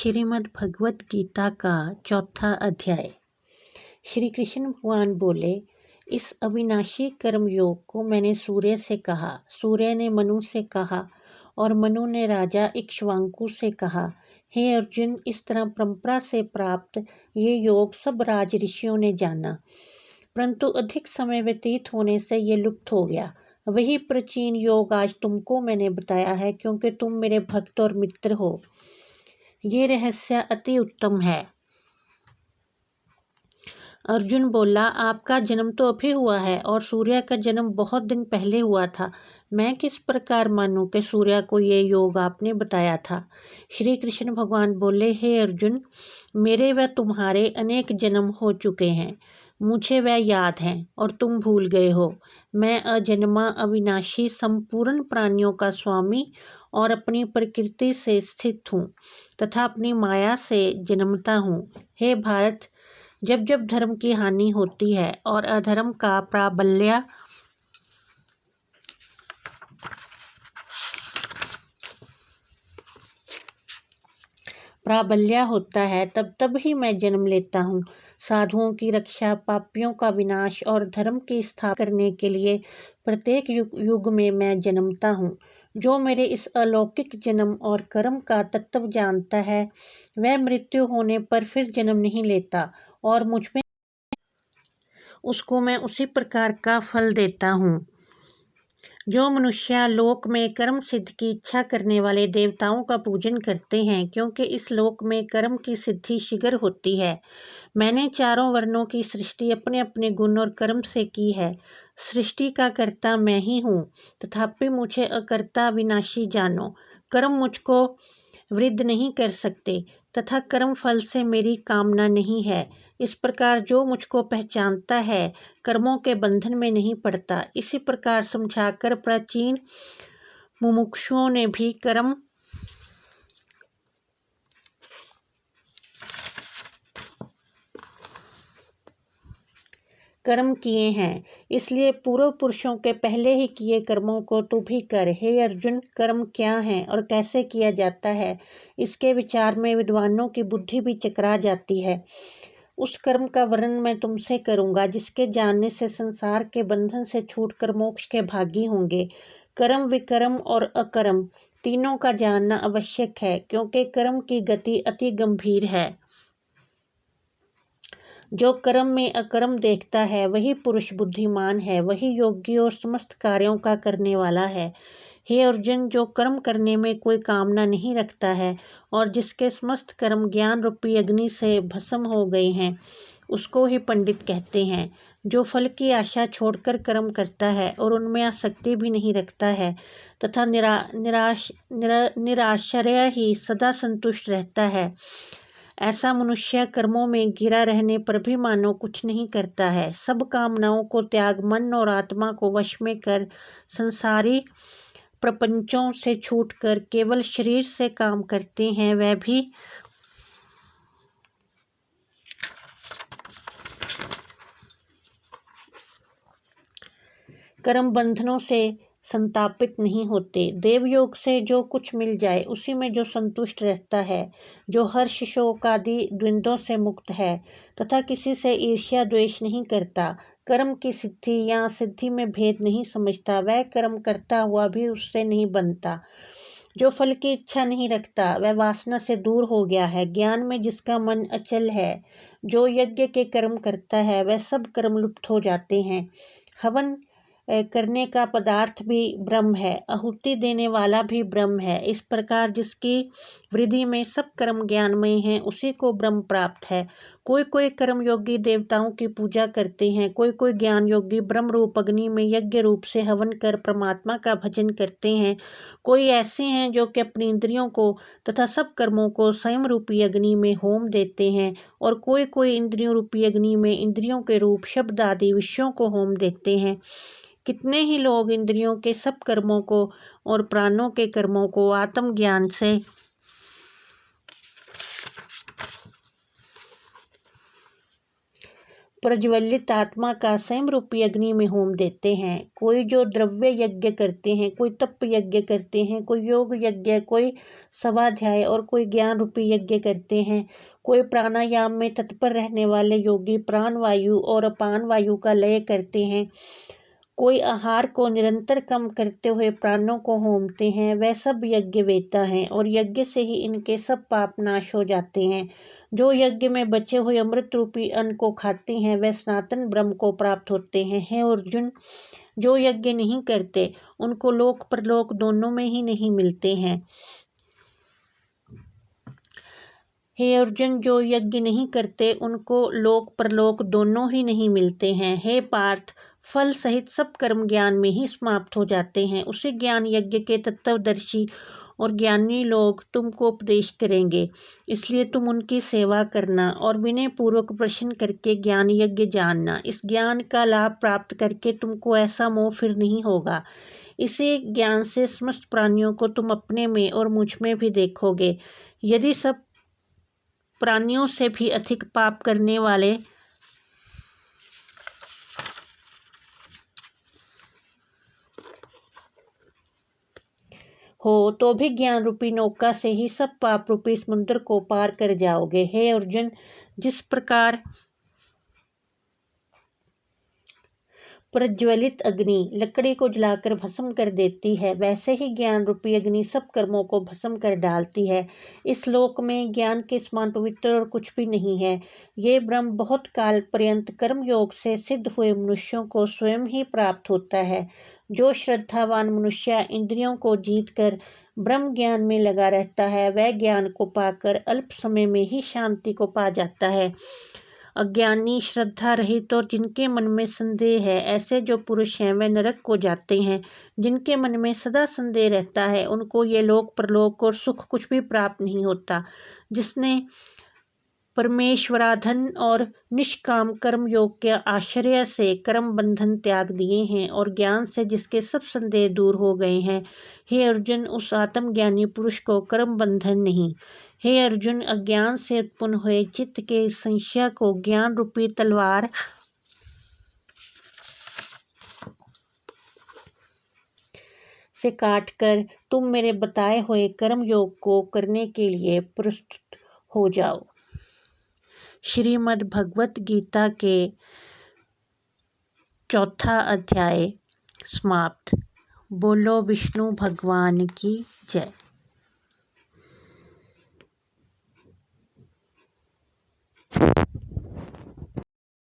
श्रीमद् भगवत गीता का चौथा अध्याय। श्री कृष्ण भगवान बोले, इस अविनाशी कर्म योग को मैंने सूर्य से कहा, सूर्य ने मनु से कहा और मनु ने राजा इक्ष्वाकु से कहा। हे अर्जुन, इस तरह परंपरा से प्राप्त ये योग सब राज ऋषियों ने जाना, परंतु अधिक समय व्यतीत होने से ये लुप्त हो गया। वही प्राचीन योग आज तुमको मैंने बताया है, क्योंकि तुम मेरे भक्त और मित्र हो। ये रहस्य अति उत्तम है। अर्जुन बोला, आपका जन्म तो अभी हुआ है और सूर्य का जन्म बहुत दिन पहले हुआ था। मैं किस प्रकार मानूं कि सूर्य को ये योग आपने बताया था। श्री कृष्ण भगवान बोले, हे अर्जुन, मेरे व तुम्हारे अनेक जन्म हो चुके हैं, मुझे वह याद हैं और तुम भूल गए हो। मैं अजन्मा, अविनाशी, संपूर्ण प्राणियों का स्वामी और अपनी प्रकृति से स्थित हूँ तथा अपनी माया से जन्मता हूँ। हे भारत, जब जब धर्म की हानि होती है और अधर्म का प्राबल्य होता है, तब तब ही मैं जन्म लेता हूँ। साधुओं की रक्षा, पापियों का विनाश और धर्म की स्थापना करने के लिए प्रत्येक युग में मैं जन्मता हूँ। जो मेरे इस अलौकिक जन्म और कर्म का तत्व जानता है, वह मृत्यु होने पर फिर जन्म नहीं लेता और मुझ में उसको मैं उसी प्रकार का फल देता हूँ। जो मनुष्य लोक में कर्म सिद्ध की इच्छा करने वाले देवताओं का पूजन करते हैं, क्योंकि इस लोक में कर्म की सिद्धि शीघ्र होती है। मैंने चारों वर्णों की सृष्टि अपने अपने गुण और कर्म से की है। सृष्टि का कर्ता मैं ही हूँ, तथापि मुझे अकर्ता विनाशी जानो। कर्म मुझको वृद्ध नहीं कर सकते तथा कर्म फल से मेरी कामना नहीं है। इस प्रकार जो मुझको पहचानता है, कर्मों के बंधन में नहीं पड़ता। इसी प्रकार समझाकर प्राचीन मुमुक्षुओं ने भी कर्म किए हैं, इसलिए पूर्व पुरुषों के पहले ही किए कर्मों को तू भी कर। हे अर्जुन, कर्म क्या है और कैसे किया जाता है, इसके विचार में विद्वानों की बुद्धि भी चकरा जाती है। उस कर्म का वर्णन मैं तुमसे करूंगा, जिसके जानने से संसार के बंधन से छूटकर मोक्ष के भागी होंगे। कर्म, विकर्म और अकर्म तीनों का जानना आवश्यक है, क्योंकि कर्म की गति अति गंभीर है। जो कर्म में अकर्म देखता है, वही पुरुष बुद्धिमान है, वही योगी और समस्त कार्यों का करने वाला है। हे अर्जुन, जो कर्म करने में कोई कामना नहीं रखता है और जिसके समस्त कर्म ज्ञान रूपी अग्नि से भस्म हो गए हैं, उसको ही पंडित कहते हैं। जो फल की आशा छोड़कर कर्म करता है और उनमें आसक्ति भी नहीं रखता है तथा निराश्रय ही सदा संतुष्ट रहता है, ऐसा मनुष्य कर्मों में घिरा रहने पर भी मानो कुछ नहीं करता है। सब कामनाओं को त्याग, मन और आत्मा को वश में कर संसारी प्रपंचों से छूटकर केवल शरीर से काम करते हैं, वह भी कर्म बंधनों से संतापित नहीं होते। देवयोग से जो कुछ मिल जाए, उसी में जो संतुष्ट रहता है, जो हर्ष, शोक आदि द्वंद्वों से मुक्त है तथा किसी से ईर्ष्या द्वेष नहीं करता, कर्म की सिद्धि या असिद्धि में भेद नहीं समझता, वह कर्म करता हुआ भी उससे नहीं बनता। जो फल की इच्छा नहीं रखता, वह वासना से दूर हो गया है। ज्ञान में जिसका मन अचल है, जो यज्ञ के कर्म करता है, वह सब कर्म लुप्त हो जाते हैं। हवन करने का पदार्थ भी ब्रह्म है, आहुति देने वाला भी ब्रह्म है। इस प्रकार जिसकी वृद्धि में सब कर्म ज्ञानमय हैं, उसी को ब्रह्म प्राप्त है। कोई कोई कर्म योगी देवताओं की पूजा करते हैं, कोई कोई ज्ञान योगी ब्रह्म रूप अग्नि में यज्ञ रूप से हवन कर परमात्मा का भजन करते हैं। कोई ऐसे हैं जो कि अपनी इंद्रियों को तथा सब कर्मों को स्वयं रूपी अग्नि में होम देते हैं, और कोई कोई इंद्रियों रूपी अग्नि में इंद्रियों के रूप, शब्द आदि विषयों को होम देते हैं। कितने ही लोग इंद्रियों के सब कर्मों को और प्राणों के कर्मों को आत्मज्ञान से प्रज्वलित आत्मा का स्वयं रूपी अग्नि में होम देते हैं। कोई जो द्रव्य यज्ञ करते हैं, कोई तप यज्ञ करते हैं, कोई योग यज्ञ, कोई स्वाध्याय और कोई ज्ञान रूपी यज्ञ करते हैं। कोई प्राणायाम में तत्पर रहने वाले योगी प्राण वायु और अपान वायु का लय करते हैं। कोई आहार को निरंतर कम करते हुए प्राणों को होमते हैं। वह सब यज्ञ वेता हैं और यज्ञ से ही इनके सब पाप नाश हो जाते हैं। जो यज्ञ में बचे हुए अमृत रूपी अन्न को खाते हैं वह सनातन ब्रह्म को प्राप्त होते हैं। हे अर्जुन, जो यज्ञ नहीं करते उनको लोक परलोक दोनों में ही नहीं मिलते हैं। हे अर्जुन, जो यज्ञ नहीं करते उनको लोक परलोक दोनों ही नहीं मिलते हैं। हे पार्थ, फल सहित सब कर्म ज्ञान में ही समाप्त हो जाते हैं। उसी ज्ञान यज्ञ के तत्वदर्शी और ज्ञानी लोग तुमको उपदेश करेंगे, इसलिए तुम उनकी सेवा करना और विनय पूर्वक प्रश्न करके ज्ञान यज्ञ जानना। इस ज्ञान का लाभ प्राप्त करके तुमको ऐसा मोह फिर नहीं होगा। इसी ज्ञान से समस्त प्राणियों को तुम अपने में और मुझ में भी देखोगे। यदि सब प्राणियों से भी अधिक पाप करने वाले हो तो भी ज्ञान रूपी नौका से ही सब पाप रूपी समुद्र को पार कर जाओगे। हे अर्जुन, जिस प्रकार प्रज्वलित अग्नि लकड़ी को जलाकर भस्म कर देती है, वैसे ही ज्ञान रूपी अग्नि सब कर्मों को भस्म कर डालती है। इस लोक में ज्ञान के समान पवित्र और कुछ भी नहीं है। ये ब्रह्म बहुत काल पर्यंत कर्म योग से सिद्ध हुए मनुष्यों को स्वयं ही प्राप्त होता है। जो श्रद्धावान मनुष्य इंद्रियों को जीत कर ब्रह्म ज्ञान में लगा रहता है, वह ज्ञान को पाकर अल्प समय में ही शांति को पा जाता है। अज्ञानी, श्रद्धा रहित और जिनके मन में संदेह है, ऐसे जो पुरुष हैं वे नरक को जाते हैं। जिनके मन में सदा संदेह रहता है उनको ये लोक परलोक और सुख कुछ भी प्राप्त नहीं होता। जिसने परमेश्वराधन और निष्काम कर्म योग के आश्रय से कर्म बंधन त्याग दिए हैं और ज्ञान से जिसके सब संदेह दूर हो गए हैं, हे अर्जुन, उस आत्मज्ञानी पुरुष को कर्म बंधन नहीं। हे अर्जुन, अज्ञान से उत्पन्न हुए चित्त के संशय को ज्ञान रूपी तलवार से काटकर तुम मेरे बताए हुए कर्म योग को करने के लिए प्रस्तुत हो जाओ। श्रीमद् भगवत गीता के 4वां अध्याय समाप्त। बोलो विष्णु भगवान की जय।